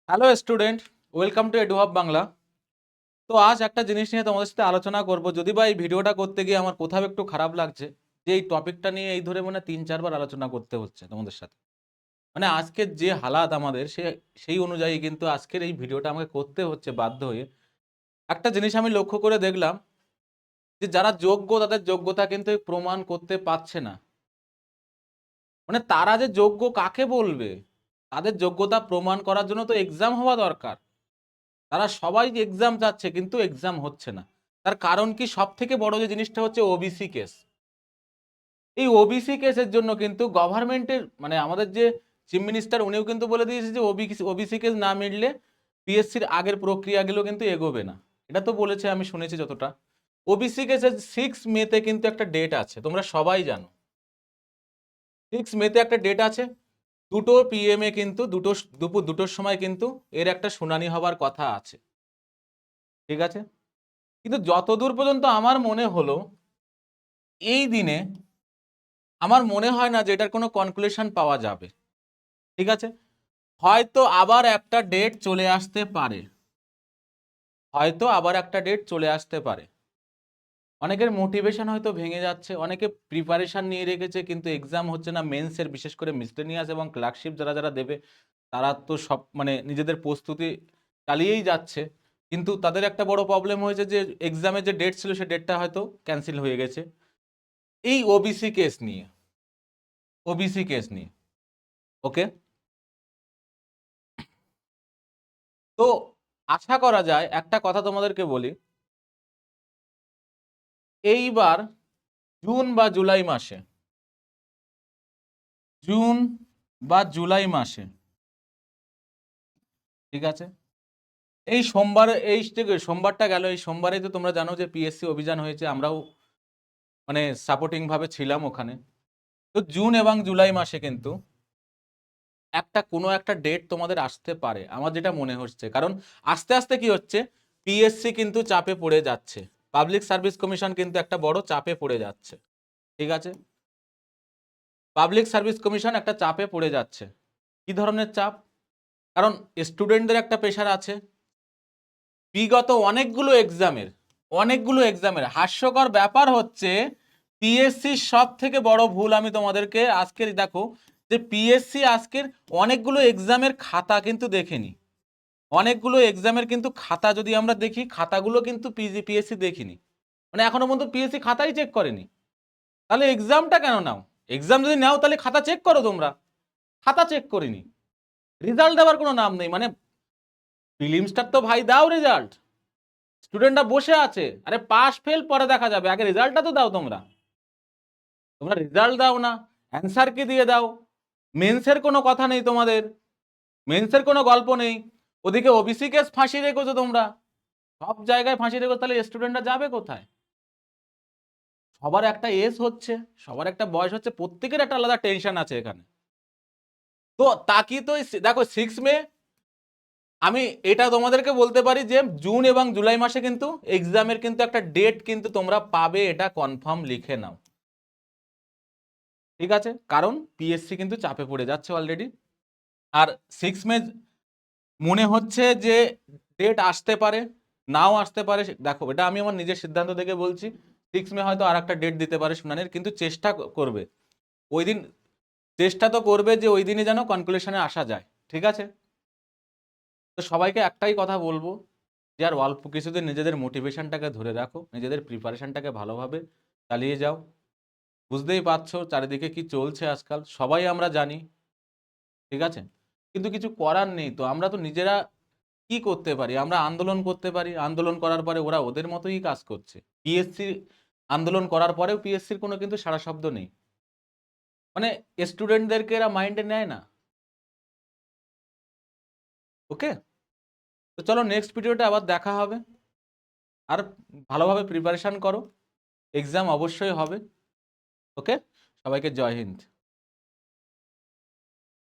Hello student, welcome to এডুহাব Bangla. তো আজ একটা জিনিস নিয়ে তোমাদের সাথে আলোচনা করব। যদি বা এই ভিডিওটা করতে গিয়ে আমার কোথাও একটু খারাপ লাগছে যে এই টপিকটা নিয়ে এই ধরে মানে 3-4 বার আলোচনা করতে হচ্ছে তোমাদের সাথে। মানে আজকের যে হালাত আমাদের সেই অনুযায়ী কিন্তু আজকের এই ভিডিওটা আমাকে করতে হচ্ছে বাধ্য হয়ে। একটা জিনিস আমি লক্ষ্য করে দেখলাম যে যারা যোগ্য তাদের যোগ্যতা কিন্তু প্রমাণ করতে পারছে না। মানে তারা যে যোগ্য কাকে বলবে? তাদের যোগ্যতা প্রমাণ করার জন্য তো এক্সাম হওয়া দরকার। তারা সবাই এক্সাম চাচ্ছে কিন্তু এক্সাম হচ্ছে না। তার কারণ কি? সব থেকে বড় যে জিনিসটা হচ্ছে ওবিসি কেস। এই ওবিসি কেসের জন্য কিন্তু গভর্নমেন্টের মানে আমাদের যে চিফ মিনিস্টার উনিও কিন্তু বলে দিয়েছে যে ওবিসি কেস না মিটলে পিএসসির আগের প্রক্রিয়াগুলো কিন্তু এগোবে না। এটা তো বলেছে, আমি শুনেছি যতটা। ওবিসি কেসের 6 মেতে কিন্তু একটা ডেট আছে, তোমরা সবাই জানো। 6 মেতে একটা ডেট আছে। দুটো পিএমএ কিন্তু দুপুর 2টোর সময় কিন্তু এর একটা শুনানি হবার কথা আছে। ঠিক আছে, কিন্তু যতদূর পর্যন্ত আমার মনে হলো এই দিনে আমার মনে হয় না যে এটার কোনো কনক্লুশন পাওয়া যাবে। ঠিক আছে, হয়তো আবার একটা ডেট চলে আসতে পারে, হয়তো আবার একটা ডেট চলে আসতে পারে। অনেকের মোটিভেশন হয়তো ভেঙে যাচ্ছে, অনেকে প্রিপারেশন নিয়ে রেখেছে কিন্তু এক্সাম হচ্ছে না। মেন্সের বিশেষ করে মিসলেনিয়াস এবং ক্লার্কশিপ যারা যারা দেবে তারা তো সব মানে নিজেদের প্রস্তুতি চালিয়েই যাচ্ছে, কিন্তু তাদের একটা বড় প্রবলেম হয়েছে যে এক্সামের যে ডেট ছিল সে ডেটটা হয়তো ক্যান্সেল হয়ে গেছে এই ওবিসি কেস নিয়ে। ওবিসি কেস নিয়ে ওকে। তো আশা করা যায়, একটা কথা তোমাদেরকে বলি, এইবার জুন বা জুলাই মাসে, জুন বা জুলাই মাসে, ঠিক আছে, এই সোমবার, এই সোমবারটা গেল, এই সোমবারে তো তোমরা জানো যে পিএসসি অভিযান হয়েছে, আমরাও মানে সাপোর্টিং ভাবে ছিলাম ওখানে। তো জুন এবং জুলাই মাসে কিন্তু কোনো একটা ডেট তোমাদের আসতে পারে আমার যেটা মনে হচ্ছে। কারণ আস্তে আস্তে কি হচ্ছে, পিএসসি কিন্তু চাপে পড়ে যাচ্ছে, পাবলিক সার্ভিস কমিশন কিন্তু একটা বড় চাপে পড়ে যাচ্ছে। ঠিক আছে, পাবলিক সার্ভিস কমিশন একটা চাপে পড়ে যাচ্ছে। কি ধরনের চাপ? কারণ স্টুডেন্টদের একটা প্রেশার আছে। বিগত অনেকগুলো এক্সামের হাস্যকর ব্যাপার হচ্ছে পিএসসির সব থেকে বড় ভুল আমি তোমাদেরকে আজকের দেখো যে পিএসসি আজকের অনেকগুলো এক্সামের খাতা কিন্তু দেখেনি। অনেকগুলো এক্সামের কিন্তু খাতা যদি আমরা দেখি, খাতাগুলো কিন্তু পিএসসি দেখিনি। মানে এখনো পর্যন্ত পিএসসি খাতাই চেক করেনি। তাহলে এক্সামটা কেন নাও? এক্সাম যদি নাও তাহলে খাতা চেক করো। তোমরা খাতা চেক করিনি, রেজাল্ট দেওয়ার কোনো নাম নেই। মানে প্রিলিমসটার তো ভাই দাও রেজাল্ট, স্টুডেন্টরা বসে আছে, আরে পাস ফেল পরে দেখা যাবে, আগে রেজাল্টটা তো দাও। তোমরা তোমরা রেজাল্ট দাও না, অ্যান্সার কি দিয়ে দাও। মেন্সের কোনো কথা নেই তোমাদের, মেন্সের কোনো গল্প নেই। ওদিকে ওবিসি কেস ফাঁসি রেখেছো তোমরা, সব জায়গায় ফাঁসি রেখেছো, তাহলে স্টুডেন্টরা যাবে কোথায়? সবার একটা এজ হচ্ছে, সবার একটা বয়স হচ্ছে, প্রত্যেকের একটা আলাদা টেনশন আছে এখানে। তো তাকি তো দেখো 6 মে, আমি এটা তোমাদেরকে বলতে পারি যে জুন এবং জুলাই মাসে কিন্তু এক্সামের কিন্তু একটা ডেট কিন্তু তোমরা পাবে, এটা কনফার্ম লিখে নাও। ঠিক আছে, কারণ পিএসসি কিন্তু চাপে পড়ে যাচ্ছে অলরেডি। আর 6 মে মনে হচ্ছে যে ডেট আসতে পারে, নাও আসতে পারে। দেখো এটা আমি আমার নিজের সিদ্ধান্ত থেকে বলছি, 6 মে হয়তো আর একটা ডেট দিতে পারে শুনানির, কিন্তু চেষ্টা করবে ওই দিন, চেষ্টা তো করবে যে ওই দিনে যেন কনক্লুশনে আসা যায়। ঠিক আছে, তো সবাইকে একটাই কথা বলবো যে আর অল্প কিছুদিন নিজেদের মোটিভেশনটাকে ধরে রাখো, নিজেদের প্রিপারেশনটাকে ভালোভাবে চালিয়ে যাও। বুঝতেই পারছো চারিদিকে কি চলছে আজকাল, সবাই আমরা জানি। ঠিক আছে, কিন্তু কিছু করার নেই। তো আমরা তো নিজেরা কি করতে পারি? আমরা আন্দোলন করতে পারি, আন্দোলন করার পরে ওরা ওদের মতোই কাজ করছে। পিএসসি আন্দোলন করার পরেও পিএসসির কোনো কিন্তু সাড়া শব্দ নেই। মানে স্টুডেন্টদেরকে এরা মাইন্ডে নেয় না। ওকে, তো চলো নেক্সট ভিডিওটা আবার দেখা হবে। আর ভালোভাবে প্রিপারেশন করো, এক্সাম অবশ্যই হবে। ওকে, সবাইকে জয় হিন্দ।